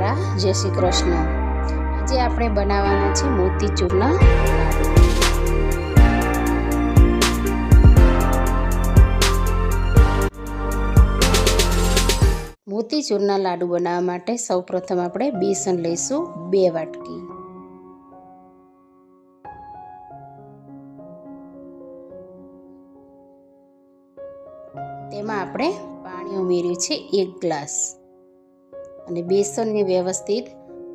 વાલા જય શ્રી કૃષ્ણ। આજે આપણે બનાવવાના છે મોતીચૂરના લાડુ। મોતીચૂરના લાડુ બનાવવા માટે સૌપ્રથમ આપણે બેસન લઈશું 2 વાટકી। તેમાં આપણે પાણી ઉમેર્યું છે 1 ગ્લાસ અને બેસનને વ્યવસ્થિત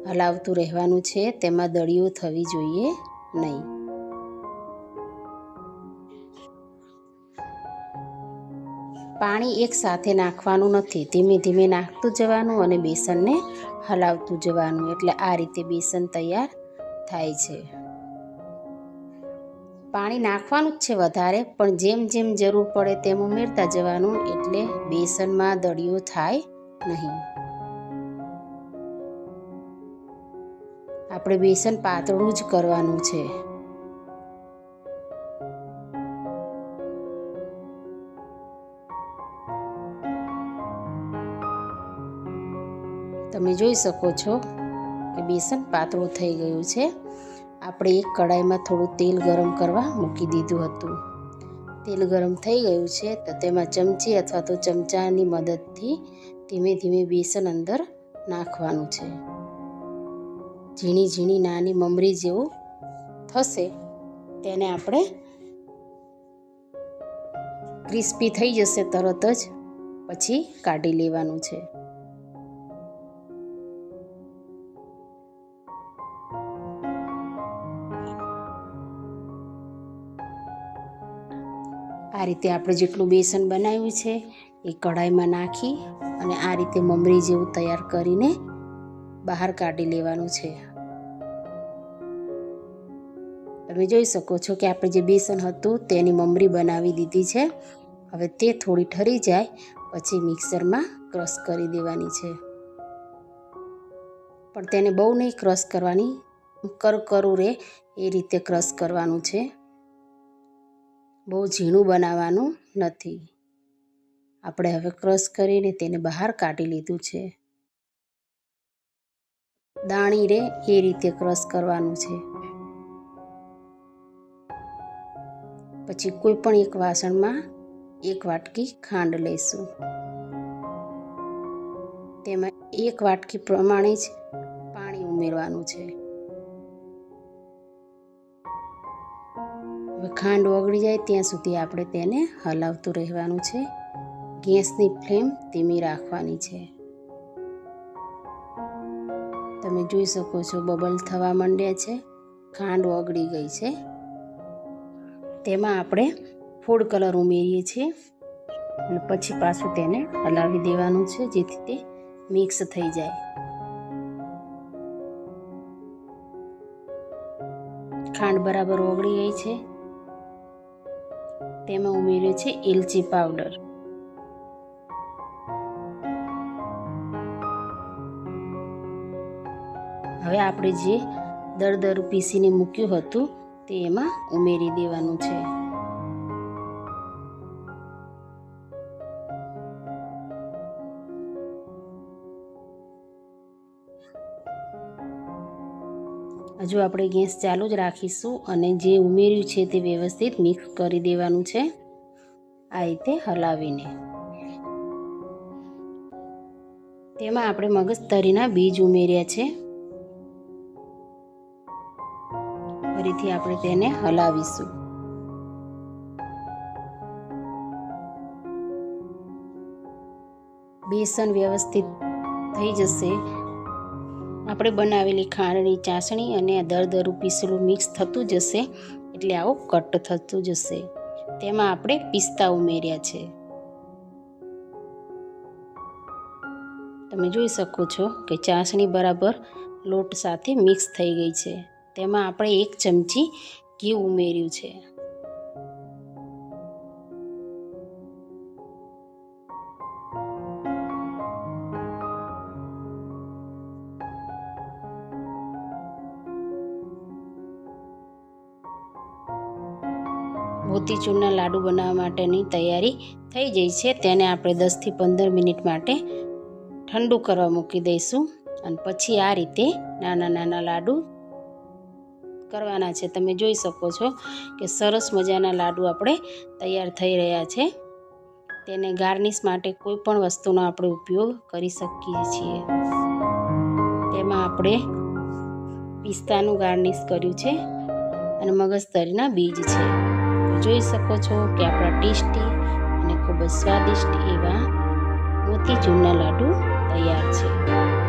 હલાવતું રહેવાનું છે। તેમાં દળીઓ થવી જોઈએ નહીં। પાણી એક સાથે નાખવાનું નથી, ધીમે ધીમે નાખતું જવાનું અને બેસનને હલાવતું જવાનું, એટલે આ રીતે બેસન તૈયાર થાય છે। પાણી નાખવાનું જ છે વધારે, પણ જેમ જેમ જરૂર પડે તેમ ઉમેરતા જવાનું, એટલે બેસનમાં દળીઓ થાય નહીં। આપણે બેસન પાતળું જ કરવાનું છે। તમે જોઈ શકો છો કે બેસન પાતળું થઈ ગયું છે। આપણે એક કડાઈમાં થોડું તેલ ગરમ કરવા મૂકી દીધું હતું। તેલ ગરમ થઈ ગયું છે તો તેમાં ચમચી અથવા તો ચમચાની મદદથી ધીમે ધીમે બેસન અંદર નાખવાનું છે। ઝીણી ઝીણી નાની મમરી જેવું થશે તેને આપણે ક્રિસ્પી થઈ જશે તરત જ, પછી કાઢી લેવાનું છે। આ રીતે આપણે જેટલું બેસન બનાવ્યું છે એ કઢાઈમાં નાખી અને આ રીતે મમરી જેવું તૈયાર કરીને બહાર કાઢી લેવાનું છે। તમે જોઈ શકો છો કે આપણે જે બેસન હતું તેની મમરી બનાવી દીધી છે। હવે તે થોડી ઠરી જાય પછી મિક્સરમાં ક્રશ કરી દેવાની છે, પણ તેને બહુ નહીં ક્રશ કરવાની, કરકરું રહે એ રીતે ક્રશ કરવાનું છે। બહુ ઝીણું બનાવવાનું નથી। આપણે હવે ક્રશ કરીને તેને બહાર કાઢી લીધું છે। દાણી રે એ રીતે ક્રશ કરવાનું છે। પછી કોઈ પણ એક વાસણમાં 1 વાટકી ખાંડ લઈશું। તેમાં 1 વાટકી પ્રમાણે જ પાણી ઉમેરવાનું છે। હવે ખાંડ ઓગળી જાય ત્યાં સુધી આપણે તેને હલાવતું રહેવાનું છે। ગેસની ફ્લેમ ધીમી રાખવાની છે। તમે જોઈ શકો છો બબલ થવા માંડ્યા છે, ખાંડ ઓગળી ગઈ છે। તેમાં આપણે ફૂડ કલર ઉમેરીએ છીએ અને પછી પાછું તેને હલાવી દેવાનું છે, જેથી તે મિક્સ થઈ જાય। ખાંડ બરાબર ઓગળી ગઈ છે। તેમાં ઉમેર્યો છે એલચી પાવડર। હવે આપણે જે દરદરું પીસીને મૂક્યું હતું તે એમાં ઉમેરી દેવાનું છે। હજુ આપણે ગેસ ચાલુ જ રાખીશું અને જે ઉમેર્યું છે તે વ્યવસ્થિત મિક્સ કરી દેવાનું છે, આ રીતે હલાવીને। તેમાં આપણે મગજતરીના બીજ ઉમેર્યા છે। ફરીથી આપણે તેને હલાવીશું। બેસન વ્યવસ્થિત થઈ જશે। આપણે બનાવેલી ખાંડની ચાસણી અને દરદરું પીસેલું મિક્સ થતું જશે, એટલે આવું કટ થતું જશે। તેમાં આપણે પિસ્તા ઉમેર્યા છે। તમે જોઈ શકો છો કે ચાસણી બરાબર લોટ સાથે મિક્સ થઈ ગઈ છે। તેમાં આપણે 1 ચમચી ઘી ઉમેર્યું છે। મોતીચૂરના લાડુ બનાવવા માટેની તૈયારી થઈ ગઈ છે। તેને આપણે 10 થી 15 મિનિટ માટે ઠંડુ કરવા મૂકી દઈશું અને પછી આ રીતે નાના નાના લાડુ કરવાના છે. તમે જોઈ શકો છો કે સરસ મજાના લાડુ આપણે તૈયાર થઈ રહ્યા છે. તેને ગાર્નિશ માટે કોઈ પણ વસ્તુનો આપણે ઉપયોગ કરી શકીએ છીએ. તેમાં આપણે પિસ્તાનું ગાર્નિશ કર્યું છે અને મગજતરીના બીજ છે. જોઈ શકો છો કે આપણા ટેસ્ટી અને ખૂબ જ સ્વાદિષ્ટ એવા મોતીચૂરના લાડુ તૈયાર છે.